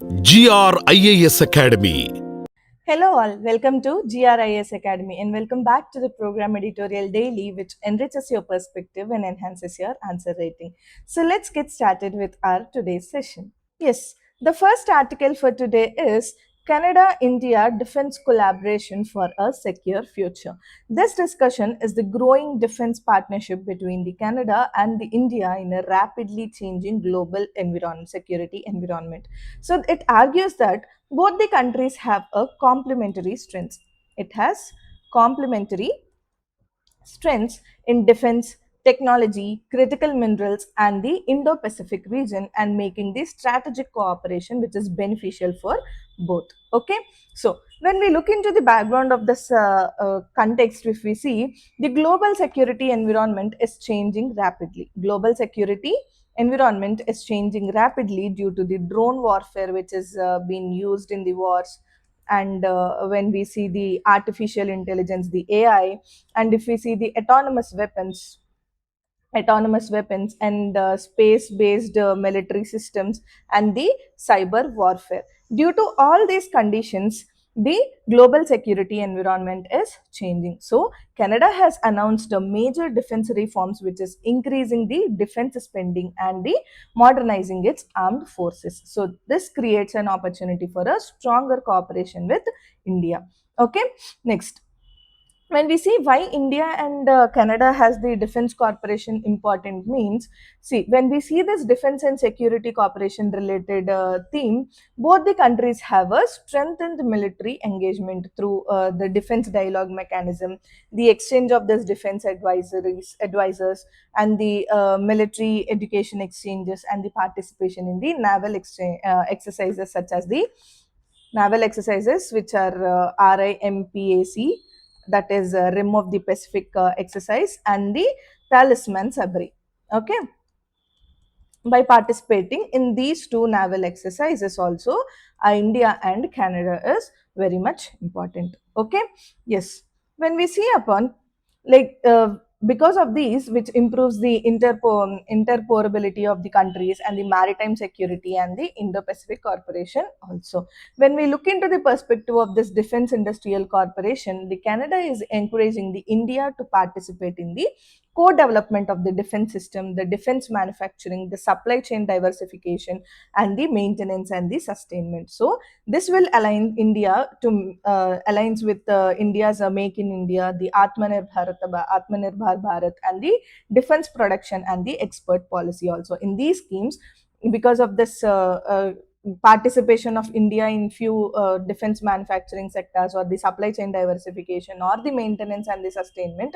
IAS Academy. Hello all, welcome to IAS Academy and welcome back to the program Editorial Daily, which enriches your perspective and enhances your answer rating. So let's get started with our today's session. Yes, the first article for today is Canada-India Defense Collaboration for a Secure Future. This discussion is the growing defense partnership between the Canada and the India in a rapidly changing global security environment. So it argues that both the countries have a complementary strengths. It has complementary strengths in defense, technology, critical minerals, and the Indo Pacific region, and making the strategic cooperation which is beneficial for both. Okay, so when we look into the background of this context, if we see the global security environment is changing rapidly. Global security environment is changing rapidly due to the drone warfare which is being used in the wars, and when we see the artificial intelligence, the AI, and if we see the autonomous weapons and space based military systems and the cyber warfare. Due to all these conditions, the global security environment is changing. So Canada has announced a major defense reforms which is increasing the defense spending and the modernizing its armed forces. So this creates an opportunity for a stronger cooperation with India. Okay, next, when we see why India and Canada has the defense cooperation important means, see, when we see this defense and security cooperation related theme, both the countries have a strengthened military engagement through the defense dialogue mechanism, the exchange of this defense advisors, and the military education exchanges, and the participation in the naval exercises such as the naval exercises which are RIMPAC, that is Rim of the Pacific exercise, and the Talisman Sabri. Okay, by participating in these two naval exercises also, India and Canada is very much important. Okay, yes, when we see upon like because of these which improves the interportability of the countries and the maritime security and the Indo-Pacific Corporation also. When we look into the perspective of this defense industrial corporation, the Canada is encouraging the India to participate in the co-development of the defense system, the defense manufacturing, the supply chain diversification, and the maintenance and the sustainment. So this will align India to aligns with India's Make in India, the Atmanirbhar Bharat, and the defense production and the export policy also. In these schemes, because of this participation of India in few defense manufacturing sectors, or the supply chain diversification, or the maintenance and the sustainment,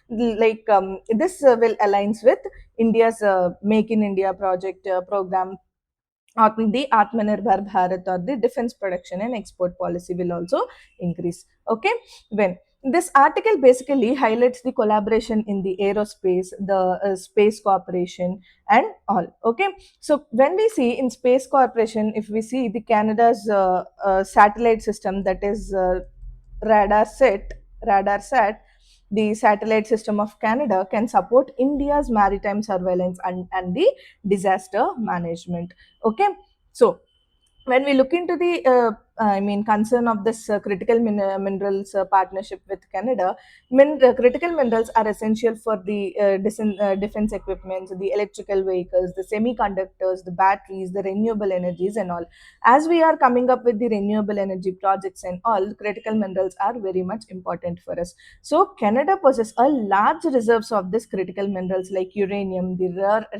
this will aligns with India's Make in India project program, the Atmanirbhar Bharat, or the defense production and export policy will also increase. Okay, when this article basically highlights the collaboration in the aerospace, the space cooperation, and all. Okay, so when we see in space cooperation, if we see the Canada's satellite system, that is radar set radar sat, the satellite system of Canada can support India's maritime surveillance and the disaster management. Okay, so when we look into the concern of this critical minerals partnership with Canada, critical minerals are essential for the defense equipment, the electrical vehicles, the semiconductors, the batteries, the renewable energies, and all. As we are coming up with the renewable energy projects and all, critical minerals are very much important for us. So Canada possesses a large reserves of this critical minerals like uranium, the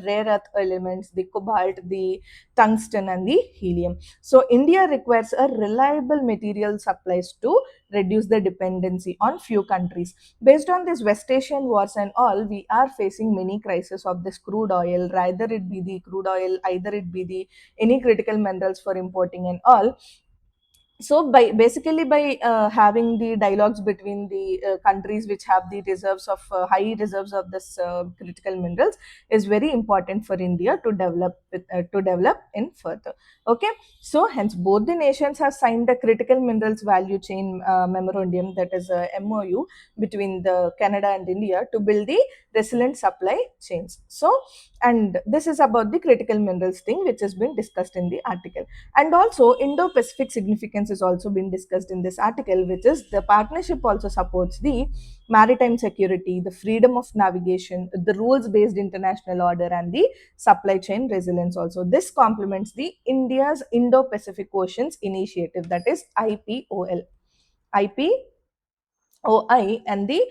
rare earth elements, the cobalt, the tungsten, and the helium. So India requires a reliable material supplies to reduce the dependency on few countries. Based on this West Asian wars and all, we are facing many crises of this crude oil, either it be the crude oil, either it be the any critical minerals for importing and all. So by basically by having the dialogues between the countries which have the reserves of high reserves of this critical minerals is very important for India to develop in further. Okay, so hence both the nations have signed the critical minerals value chain memorandum, that is a MOU between the Canada and India to build the resilient supply chains. So, and this is about the critical minerals thing which has been discussed in the article. And also Indo-Pacific significance is also been discussed in this article, which is the partnership also supports the maritime security, the freedom of navigation, the rules-based international order, and the supply chain resilience also. This complements the India's Indo-Pacific Oceans Initiative, that is IPOL. IPOI, and the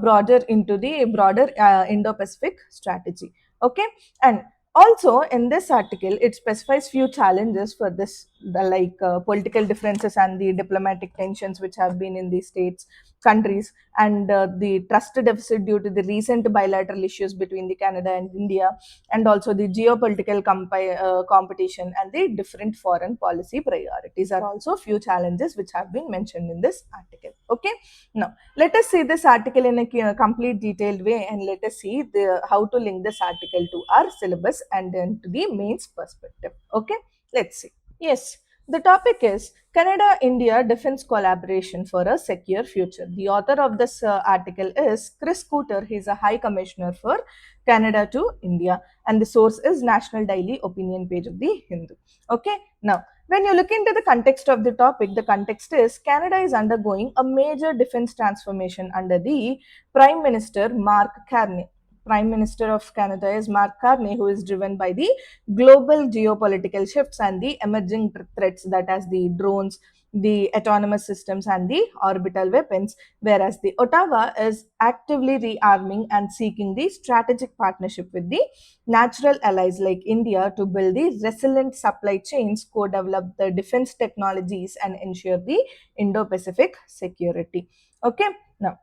broader into the broader Indo-Pacific strategy. Okay, and also in this article, it specifies few challenges for this, the like political differences and the diplomatic tensions which have been in the states, countries, and the trust deficit due to the recent bilateral issues between the Canada and India, and also the geopolitical competition and the different foreign policy priorities are also few challenges which have been mentioned in this article. Okay, now let us see this article in a complete detailed way, and let us see how to link this article to our syllabus and then to the mains perspective. Okay, let's see. Yes, the topic is Canada India Defense Collaboration for a Secure Future. The author of this article is Chris Cooter. He is a High Commissioner for Canada to India, and the source is National Daily opinion page of the Hindu. Okay, now when you look into the context of the topic, the context is Canada is undergoing a major defense transformation under the Prime Minister Mark Carney. Prime Minister of Canada is Mark Carney, who is driven by the global geopolitical shifts and the emerging threats, that as the drones, the autonomous systems, and the orbital weapons, whereas the Ottawa is actively rearming and seeking the strategic partnership with the natural allies like India to build the resilient supply chains, co-develop the defense technologies, and ensure the Indo-Pacific security. Okay, now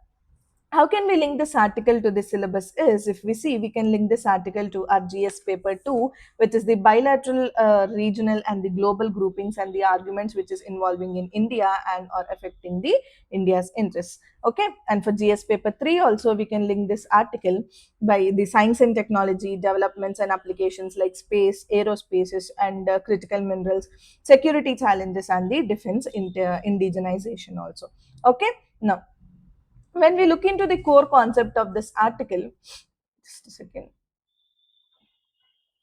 how can we link this article to the syllabus is, if we see, we can link this article to our GS paper 2, which is the bilateral, regional, and the global groupings and the arguments which is involving in India and or affecting the India's interests. Okay, and for GS paper 3 also we can link this article by the science and technology developments and applications like space, aerospaces, and critical minerals, security challenges, and the defense indigenization also. Okay, now when we look into the core concept of this article, just a second.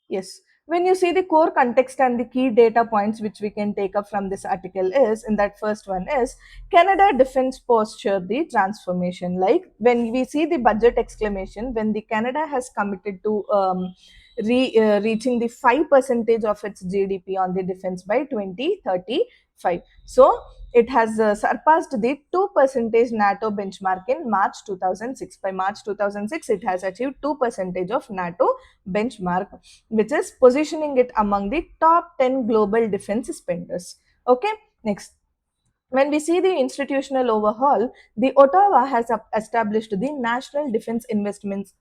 Yes, when you see the core context and the key data points which we can take up from this article is, in that first one is Canada defense posture, the transformation. Like when we see the budget exclamation, when the Canada has committed to reaching the 5% of its GDP on the defense by 2035. So it has surpassed the 2% NATO benchmark in March 2006. By March 2006, it has achieved 2% of NATO benchmark, which is positioning it among the top 10 global defense spenders. Okay, next. When we see the institutional overhaul, the Ottawa has established the National Defense Investments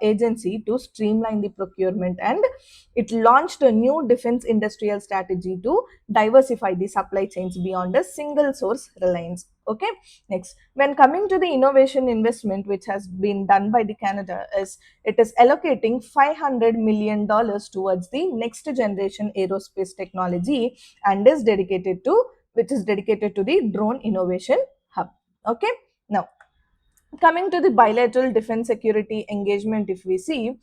Agency to streamline the procurement, and it launched a new defense industrial strategy to diversify the supply chains beyond a single source reliance. Okay, next, when coming to the innovation investment which has been done by the Canada is, it is allocating $500 million towards the next generation aerospace technology, and is dedicated to, which is dedicated to the drone innovation hub. Okay, now coming to the bilateral defense security engagement, if we see,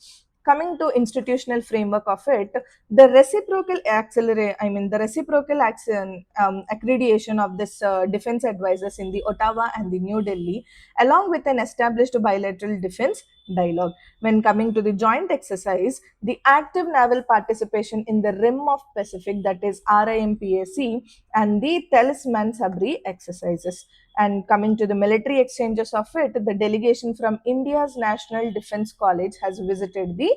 coming to institutional framework of it, the reciprocal accelerate, I mean the reciprocal action, accreditation of this defense advisors in the Ottawa and the New Delhi, along with an established bilateral defense dialogue. When coming to the joint exercise, the active naval participation in the rim of Pacific, that is RIMPAC, and the Talisman Sabri exercises. And coming to the military exchanges of it, the delegation from India's National Defense College has visited the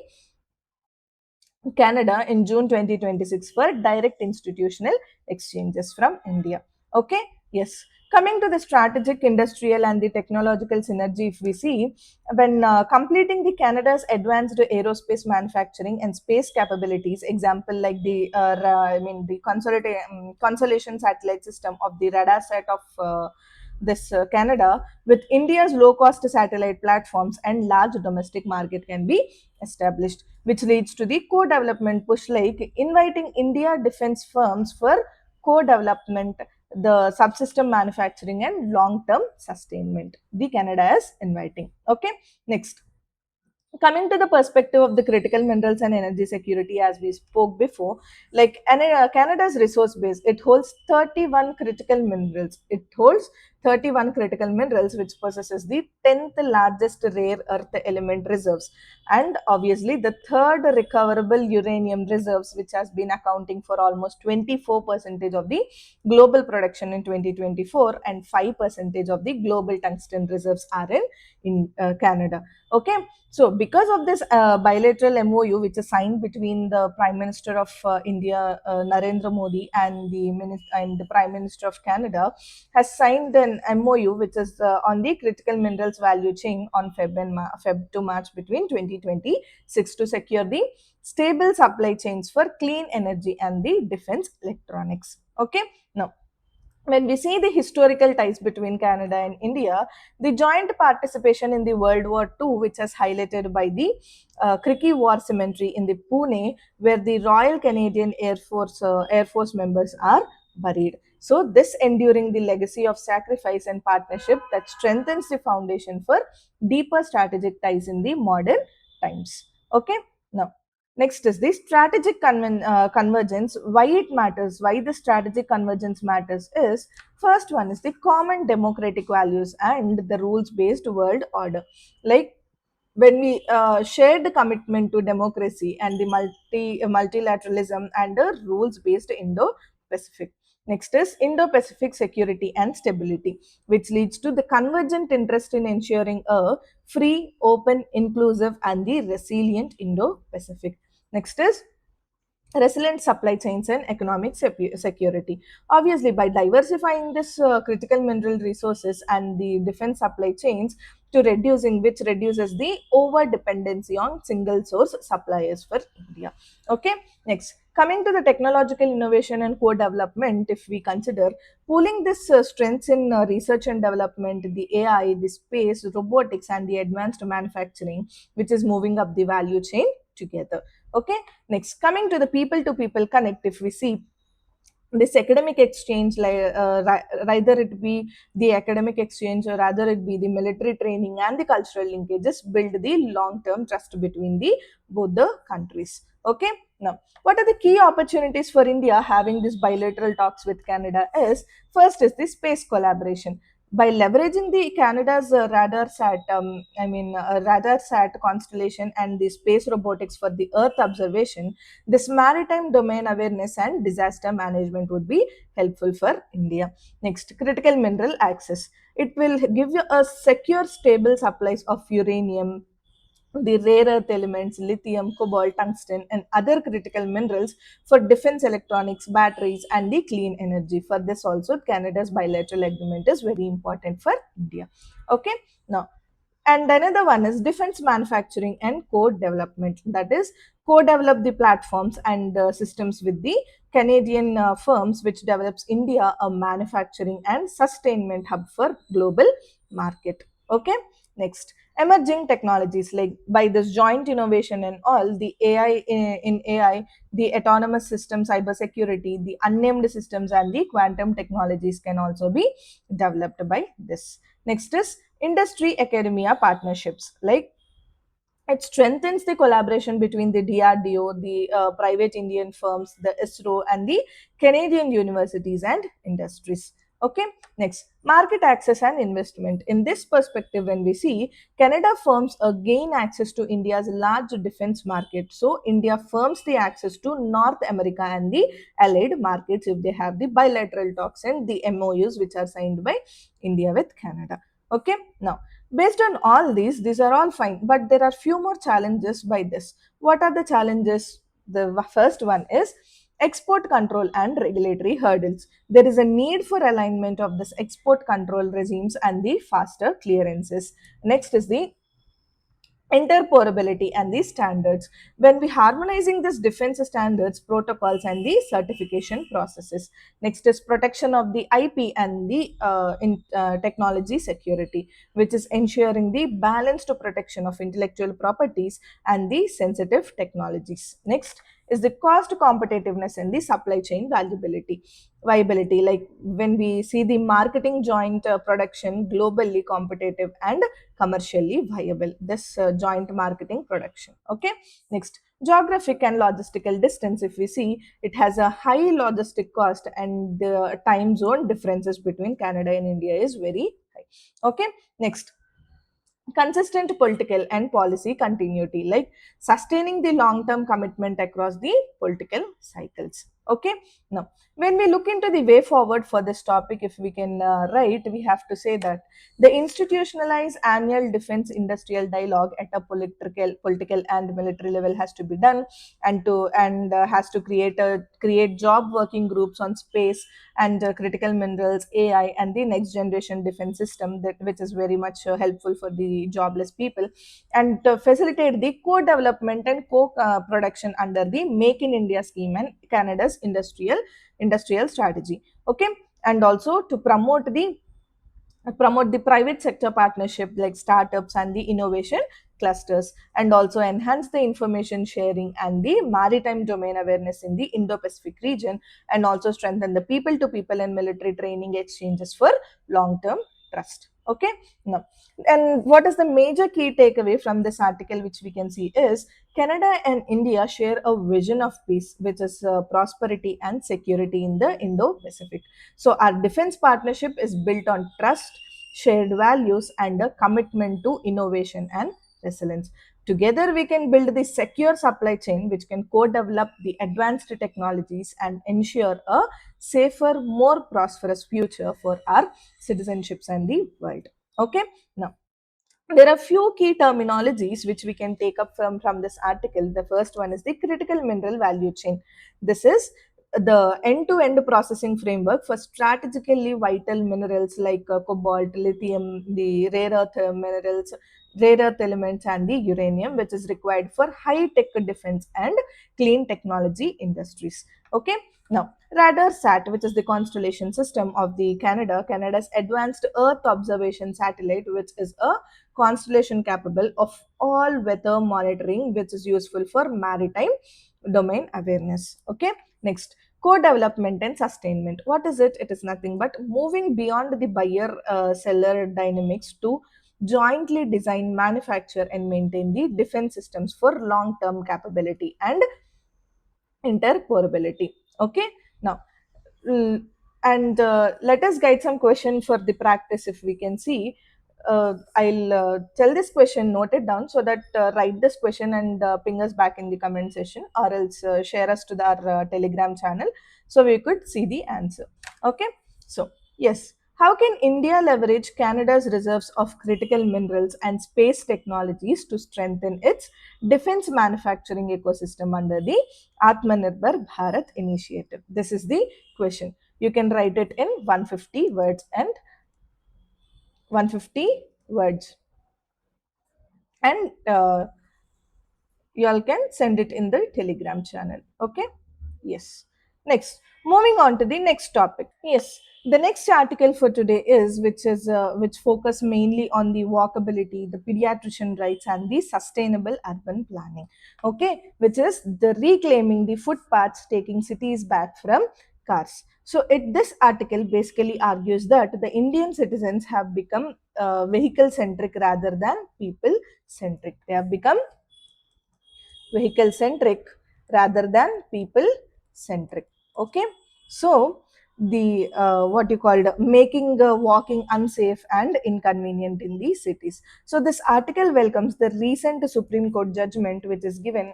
Canada in June 2026 for direct institutional exchanges from India. Okay, Yes. Coming to the strategic, industrial, and the technological synergy, if we see, when completing the Canada's advanced aerospace manufacturing and space capabilities, example like the the constellation satellite system of the radar set of this Canada, with India's low-cost satellite platforms and large domestic market can be established, which leads to the co-development push, like inviting India defense firms for co-development, the subsystem manufacturing, and long-term sustainment. The Canada is inviting. Okay, next, coming to the perspective of the critical minerals and energy security, as we spoke before, like Canada's resource base, it holds 31 critical minerals. It holds 31 critical minerals, which possesses the 10th largest rare earth element reserves, and obviously the third recoverable uranium reserves, which has been accounting for almost 24% of the global production in 2024, and 5% of the global tungsten reserves are in Canada. Okay, so, because of this bilateral MOU, which is signed between the Prime Minister of India, Narendra Modi, and the Prime Minister of Canada, has signed an MOU which is on the critical minerals value chain on Feb to March between 2026 to secure the stable supply chains for clean energy and the defense electronics. Okay, now when we see the historical ties between Canada and India, the joint participation in the World War II, which is highlighted by the Kriki War Cemetery in the Pune, where the Royal Canadian Air Force members are buried. So, this enduring the legacy of sacrifice and partnership that strengthens the foundation for deeper strategic ties in the modern times. Okay, now next is the strategic convergence. Why it matters, why the strategic convergence matters is, first one is the common democratic values and the rules based world order. Like when we share the commitment to democracy and the multilateralism and the rules based Indo-Pacific. Next is Indo-Pacific security and stability, which leads to the convergent interest in ensuring a free, open, inclusive, and the resilient Indo-Pacific. Next is resilient supply chains and economic security. Obviously, by diversifying this critical mineral resources and the defense supply chains, to reducing which reduces the over dependency on single source suppliers for India. Okay, next, coming to the technological innovation and co-development, if we consider pooling this strengths in research and development, the AI, the space, robotics, and the advanced manufacturing, which is moving up the value chain together. Okay, next, coming to the people to people connect, if we see this academic exchange, like rather it be the academic exchange or rather it be the military training and the cultural linkages, build the long term trust between the both the countries. Okay, now what are the key opportunities for India having this bilateral talks with Canada is, first is the space collaboration. By leveraging the Canada's radar sat constellation and the space robotics for the earth observation, this maritime domain awareness and disaster management would be helpful for India. Next, critical mineral access. It will give you a secure, stable supplies of uranium, the rare earth elements, lithium, cobalt, tungsten, and other critical minerals for defense electronics, batteries, and the clean energy. For this, also, Canada's bilateral agreement is very important for India. Okay, now and another one is defense manufacturing and code development. That is, co-develop the platforms and systems with the Canadian firms, which develops India a manufacturing and sustainment hub for global market. Okay, next, emerging technologies, like by this joint innovation and all, the AI in AI, the autonomous systems, cybersecurity, the unnamed systems, and the quantum technologies can also be developed by this. Next is industry academia partnerships. Like it strengthens the collaboration between the DRDO, the private Indian firms, the ISRO, and the Canadian universities and industries. Okay, next, market access and investment. In this perspective, when we see, Canada firms gain access to India's large defense market. So, India firms the access to North America and the allied markets if they have the bilateral talks and the MOUs which are signed by India with Canada. Okay, now based on all these are all fine, but there are few more challenges by this. What are the challenges? The first one is export control and regulatory hurdles. There is a need for alignment of this export control regimes and the faster clearances. Next is the interoperability and the standards. When we harmonizing this defense standards, protocols and the certification processes. Next is protection of the IP and the technology security, which is ensuring the balanced protection of intellectual properties and the sensitive technologies. Next is the cost competitiveness and the supply chain viability, like when we see the marketing joint production globally competitive and commercially viable, this joint marketing production. Okay, next, geographic and logistical distance. If we see, it has a high logistic cost and the time zone differences between Canada and India is very high. Okay, next, consistent political and policy continuity, like sustaining the long term commitment across the political cycles. Okay, now when we look into the way forward for this topic, if we can write, we have to say that the institutionalized annual defense industrial dialogue at a political and military level has to be done, and has to create job working groups on space and critical minerals, AI, and the next generation defense system, that which is very much helpful for the jobless people, and facilitate the co-development and co-production under the Make in India scheme and Canada's industrial strategy. Okay, and also to promote the private sector partnership like startups and the innovation clusters, and also enhance the information sharing and the maritime domain awareness in the Indo-Pacific region, and also strengthen the people to people and military training exchanges for long term trust. Okay, now, and what is the major key takeaway from this article which we can see is Canada and India share a vision of peace, which is prosperity and security in the Indo-Pacific. So our defense partnership is built on trust, shared values, and a commitment to innovation and resilience. Together, we can build the secure supply chain which can co-develop the advanced technologies and ensure a safer, more prosperous future for our citizenships and the world. Okay, now there are few key terminologies which we can take up from this article. The first one is the critical mineral value chain. This is the end-to-end processing framework for strategically vital minerals like cobalt, lithium, the rare earth minerals, rare earth elements, and the uranium, which is required for high-tech defense and clean technology industries. Okay, now radar sat, which is the constellation system of the Canada's advanced earth observation satellite, which is a constellation capable of all weather monitoring, which is useful for maritime domain awareness. Okay, next, co-development and sustainment. What is it? It is nothing but moving beyond the buyer seller dynamics to jointly design, manufacture, and maintain the defense systems for long term capability and interoperability. Okay, now Mm, and let us guide some question for the practice. If we can see, I'll tell this question, note it down, so that write this question and ping us back in the comment section, or else share us to our Telegram channel so we could see the answer. Okay, so yes, how can India leverage Canada's reserves of critical minerals and space technologies to strengthen its defense manufacturing ecosystem under the Atmanirbhar Bharat initiative? This is the question. You can write it in 150 words and 150 words, and you all can send it in the Telegram channel. Okay, yes. Next, moving on to the next topic. Yes, the next article for today is which focus mainly on the walkability, the pediatrician rights, and the sustainable urban planning. Okay, which is the reclaiming the footpaths, taking cities back from cars. So this article basically argues that the Indian citizens have become vehicle centric rather than people centric. They have become vehicle centric rather than people centric. Okay, so the what you called making walking unsafe and inconvenient in these cities. So this article welcomes the recent Supreme Court judgment which is given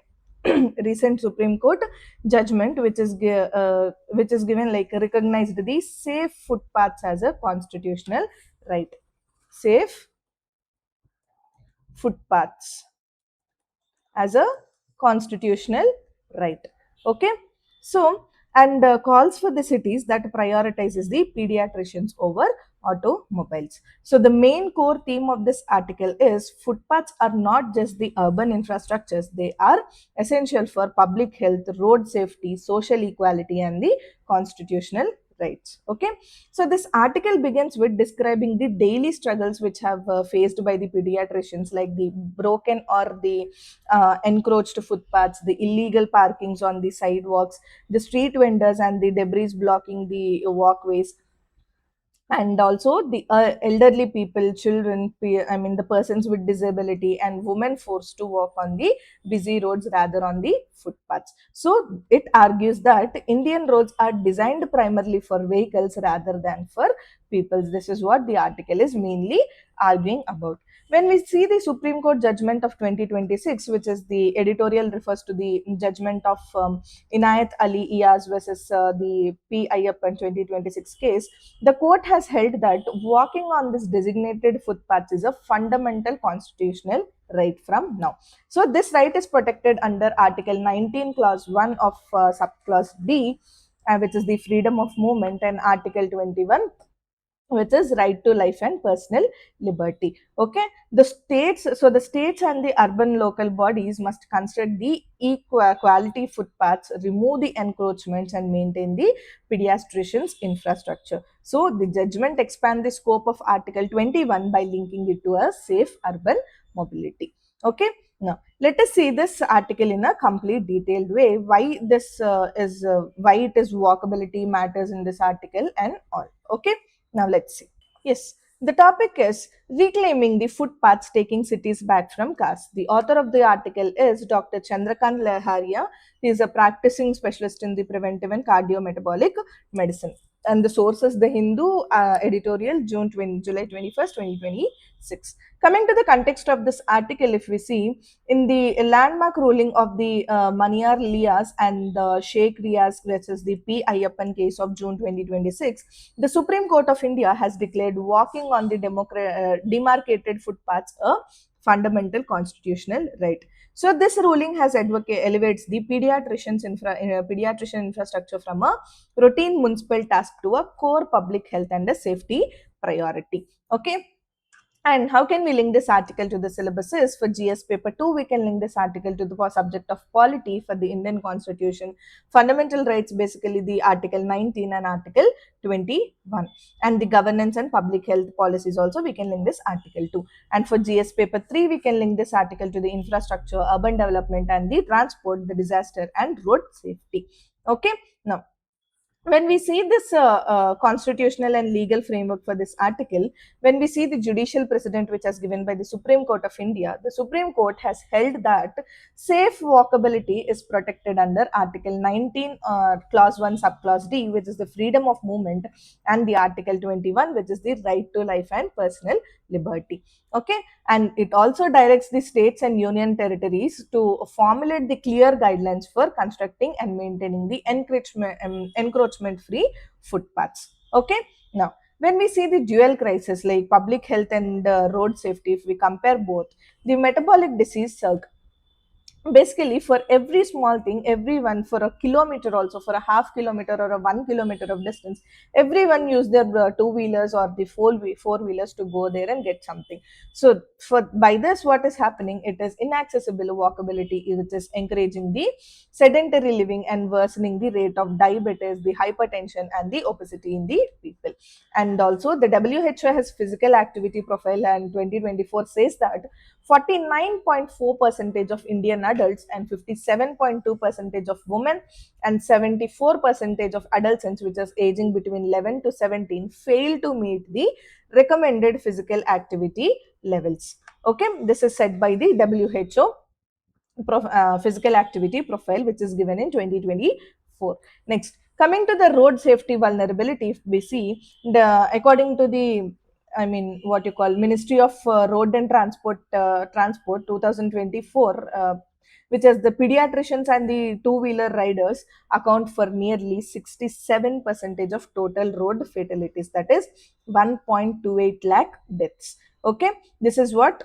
recent Supreme Court judgment which is given, like recognized the safe footpaths as a constitutional right. Safe footpaths as a constitutional right. Okay, so and calls for the cities that prioritizes the pediatricians over automobiles. So the main core theme of this article is footpaths are not just the urban infrastructures, they are essential for public health, road safety, social equality, and the constitutional rights. Okay, so this article begins with describing the daily struggles which have faced by the pediatricians, like the broken or the encroached footpaths, the illegal parkings on the sidewalks, the street vendors, and the debris blocking the walkways, and also the elderly people, children, I mean the persons with disability, and women forced to walk on the busy roads rather on the footpaths. So it argues that Indian roads are designed primarily for vehicles rather than for peoples. This is what the article is mainly arguing about. When we see the Supreme Court judgment of 2026, which is the editorial refers to the judgment of Inayat Ali Iyaz versus the P. Ayyappan 2026 case, the court has held that walking on this designated footpaths is a fundamental constitutional right from now. So this right is protected under Article 19, Clause 1 of Subclause D, which is the freedom of movement, and Article 21, which is right to life and personal liberty. Okay, the states, so the states and the urban local bodies must construct the quality footpaths, remove the encroachments, and maintain the pedestrians infrastructure. So the judgment expand the scope of Article 21 by linking it to a safe urban mobility. Okay, now let us see this article in a complete detailed way, why this is why it is walkability matters in this article and all. Okay, now let's see. Yes, the topic is reclaiming the footpaths, taking cities back from cars. The author of the article is Dr. Chandrakant Leharia. He is a practicing specialist in the preventive and cardiometabolic medicine. And the source is the Hindu editorial, July 21st, 2026. Coming to the context of this article, if we see in the landmark ruling of the Maniar Lias and the Sheikh Riaz versus the P. Ayyappan case of June 2026, the Supreme Court of India has declared walking on the demarcated footpaths a fundamental constitutional right. So this ruling has elevates the pediatrician infrastructure from a routine municipal task to a core public health and a safety priority. Okay, and how can we link this article to the syllabuses? For GS paper 2, we can link this article to the subject of polity for the Indian Constitution. Fundamental rights, basically the Article 19 and Article 21. And the governance and public health policies also, we can link this article to. And for GS paper 3, we can link this article to the infrastructure, urban development, and the transport, the disaster, and road safety. Okay, now when we see this constitutional and legal framework for this article, when we see the judicial precedent which has given by the Supreme Court of India, the Supreme Court has held that safe walkability is protected under Article 19, Clause 1, Subclause D, which is the freedom of movement, and the Article 21, which is the right to life and personal liberty. Okay, and it also directs the states and union territories to formulate the clear guidelines for constructing and maintaining the encroachment free footpaths. Okay, now when we see the dual crisis like public health and road safety, if we compare both, the metabolic disease circle, basically for every small thing, everyone, for a kilometer, also for a half kilometer or a 1 kilometer of distance, everyone use their two-wheelers or the four-wheelers to go there and get something. So for by this, what is happening, it is inaccessible walkability, which is encouraging the sedentary living and worsening the rate of diabetes, the hypertension, and the obesity in the people. And also the WHO has physical activity profile, and 2024 says that 49.4% of Indian adults and 57.2% of women and 74% of adolescents, which is aging between 11 to 17, fail to meet the recommended physical activity levels. Okay, this is said by the WHO physical activity profile, which is given in 2024. Next, coming to the road safety vulnerability, if we see, according to the what you call Ministry of Road and Transport 2024, which is the pediatricians and the two-wheeler riders account for nearly 67% of total road fatalities, that is 1.28 lakh deaths. Okay, this is what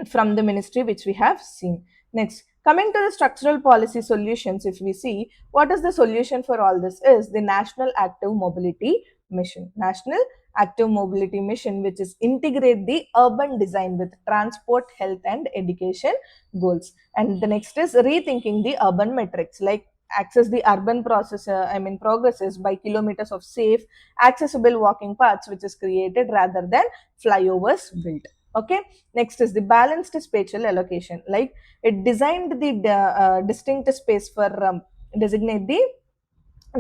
from the ministry which we have seen. Next, Coming to the structural policy solutions, if we see what is the solution for all this is the National Active Mobility Mission. National Active Mobility Mission, which is integrate the urban design with transport, health, and education goals. And the next is rethinking the urban metrics, like access the urban progresses by kilometers of safe, accessible walking paths, which is created rather than flyovers built. Okay. Next is the balanced spatial allocation, like it designed the distinct space for designate the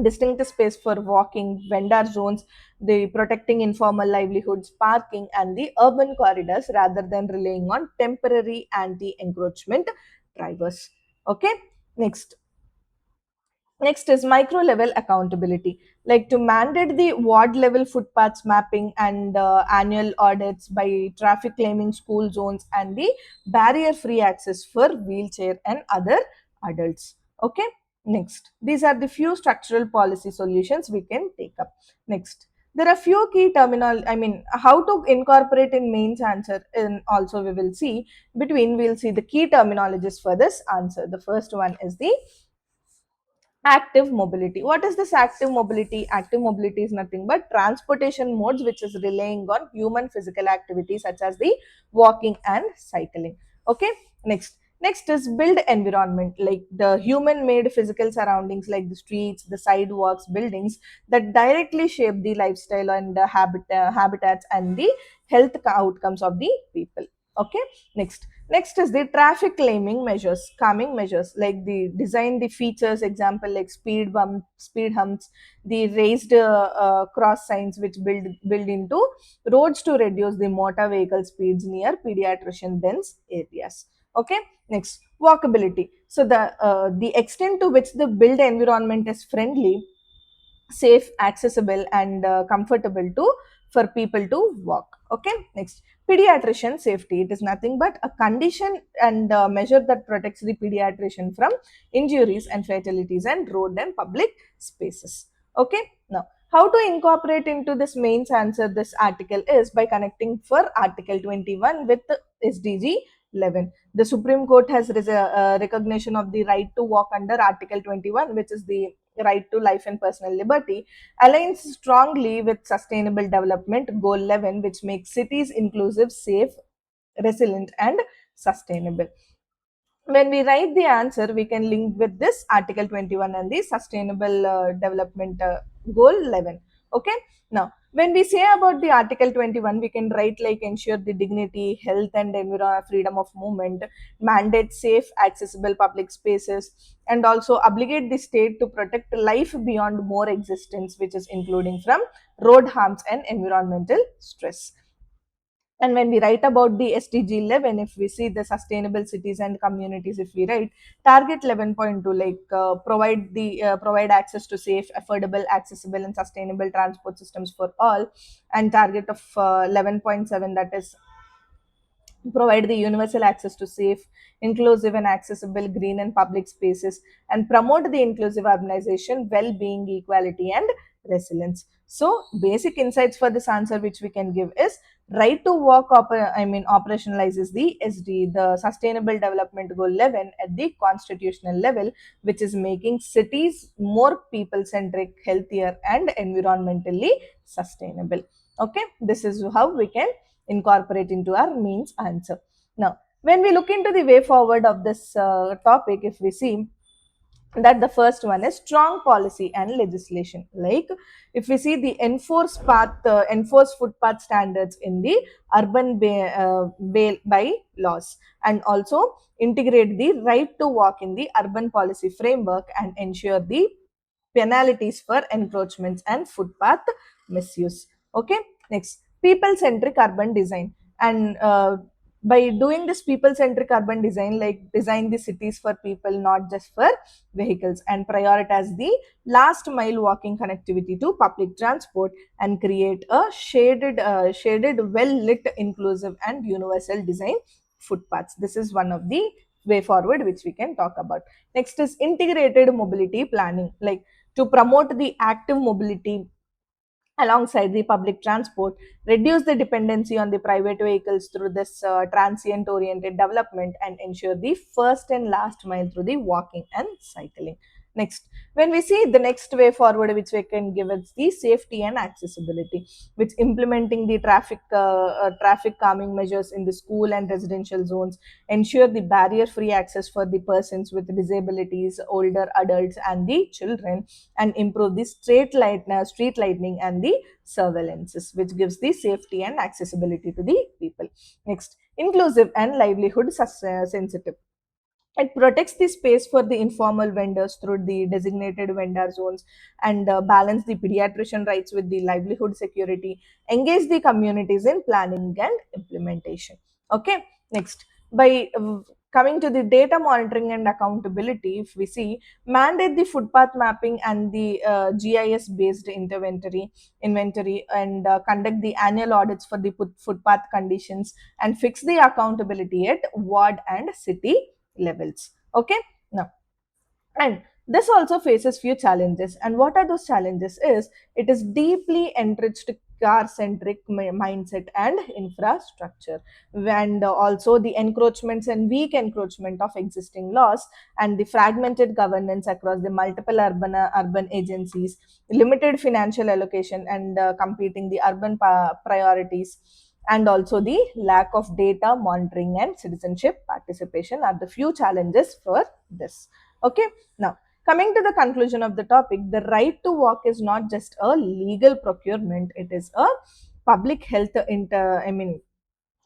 distinct space for walking, vendor zones, the protecting informal livelihoods, parking, and the urban corridors rather than relying on temporary anti-encroachment drivers. Okay. Next, Next is micro level accountability, like to mandate the ward level footpaths mapping and annual audits by traffic claiming school zones and the barrier free access for wheelchair and other adults. Okay. Next, these are the few structural policy solutions we can take up. Next, there are few key terminal, how to incorporate in mains answer, and also we will see we'll see the key terminologies for this answer. The first one is the active mobility. What is this active mobility? Active mobility is nothing but transportation modes which is relying on human physical activity such as the walking and cycling. Okay. Next is build environment, like the human made physical surroundings like the streets, the sidewalks, buildings that directly shape the lifestyle and the habitats and the health outcomes of the people. Okay. Next is the traffic calming measures, like the design the features, example like speed humps, the raised cross signs which build into roads to reduce the motor vehicle speeds near pediatrician dense areas. Okay. Next, walkability. So the extent to which the built environment is friendly, safe, accessible, and comfortable to for people to walk. Okay. Next, pediatrician safety. It is nothing but a condition and measure that protects the pediatrician from injuries and fatalities and road and public spaces. Okay. Now, how to incorporate into this mains answer this article is by connecting for article 21 with SDG 11. The Supreme Court has recognition of the right to walk under article 21, which is the right to life and personal liberty, aligns strongly with sustainable development goal 11, which makes cities inclusive, safe, resilient, and sustainable. When we write the answer, we can link with this article 21 and the sustainable development goal 11. Okay. Now, when we say about the article 21, we can write like ensure the dignity, health, and freedom of movement, mandate safe accessible public spaces, and also obligate the state to protect life beyond more existence, which is including from road harms and environmental stress. And when we write about the SDG 11, if we see the sustainable cities and communities, if we write target 11.2, like provide access to safe, affordable, accessible, and sustainable transport systems for all, and target of 11.7, that is provide the universal access to safe, inclusive, and accessible green and public spaces, and promote the inclusive urbanization, well-being, equality, and resilience. So, basic insights for this answer which we can give is right to walk. Operationalizes the SD, the Sustainable Development Goal 11 at the constitutional level, which is making cities more people-centric, healthier, and environmentally sustainable. Okay, this is how we can incorporate into our means answer. Now, when we look into the way forward of this topic, if we see that the first one is strong policy and legislation, like if we see the enforce footpath standards in the by laws, and also integrate the right to walk in the urban policy framework and ensure the penalties for encroachments and footpath misuse. Okay. Next, people centric urban design. And by doing this people centric urban design, like design the cities for people, not just for vehicles, and prioritize the last mile walking connectivity to public transport, and create a shaded, well lit, inclusive, and universal design footpaths. This is one of the way forward which we can talk about. Next is integrated mobility planning, like to promote the active mobility alongside the public transport, reduce the dependency on the private vehicles through this transient oriented development, and ensure the first and last mile through the walking and cycling. Next, when we see the next way forward, which we can give is the safety and accessibility, which implementing the traffic calming measures in the school and residential zones, ensure the barrier free access for the persons with disabilities, older adults, and the children, and improve the street lighting and the surveillances, which gives the safety and accessibility to the people. Next, inclusive and livelihood sensitive. It protects the space for the informal vendors through the designated vendor zones, and balance the pediatrician rights with the livelihood security, engage the communities in planning and implementation. Okay, next, by coming to the data monitoring and accountability, if we see, mandate the footpath mapping and the GIS based inventory, and conduct the annual audits for the footpath conditions, and fix the accountability at ward and city levels. Okay, now, and this also faces few challenges, and what are those challenges is, it is deeply enriched car centric mindset and infrastructure, and also the encroachments and weak encroachment of existing laws, and the fragmented governance across the multiple urban agencies, limited financial allocation, and competing the urban priorities, and also the lack of data monitoring and citizenship participation are the few challenges for this. Okay, now, coming to the conclusion of the topic, the right to walk is not just a legal procurement, it is a public health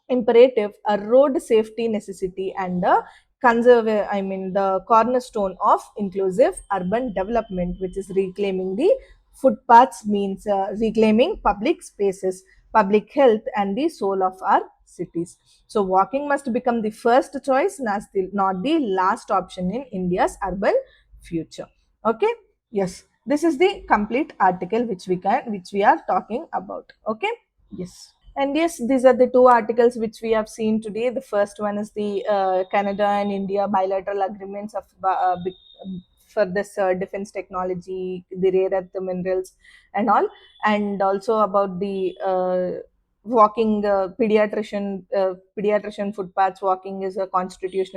imperative, a road safety necessity, and a the cornerstone of inclusive urban development, which is reclaiming the footpaths, means reclaiming public spaces, public health, and the soul of our cities. So walking must become the first choice, not the last option in India's urban future. Okay, yes, this is the complete article which we are talking about. Okay, yes. And yes, these are the two articles which we have seen today. The first one is the Canada and India bilateral agreements of for this defense technology, the rare earth minerals, and all, and also about the walking pediatrician footpaths walking is a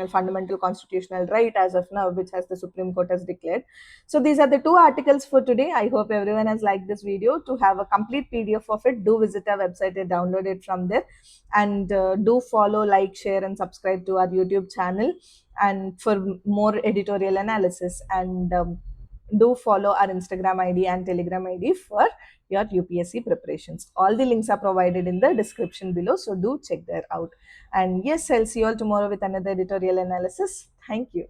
fundamental constitutional right as of now, which has the Supreme Court has declared. So these are the two articles for today. I hope everyone has liked this video. To have a complete PDF of it, do visit our website and download it from there. And do follow, like, share, and subscribe to our YouTube channel. And for more editorial analysis, and do follow our Instagram ID and Telegram ID for your UPSC preparations. All the links are provided in the description below, so do check that out. And yes, I'll see you all tomorrow with another editorial analysis. Thank you.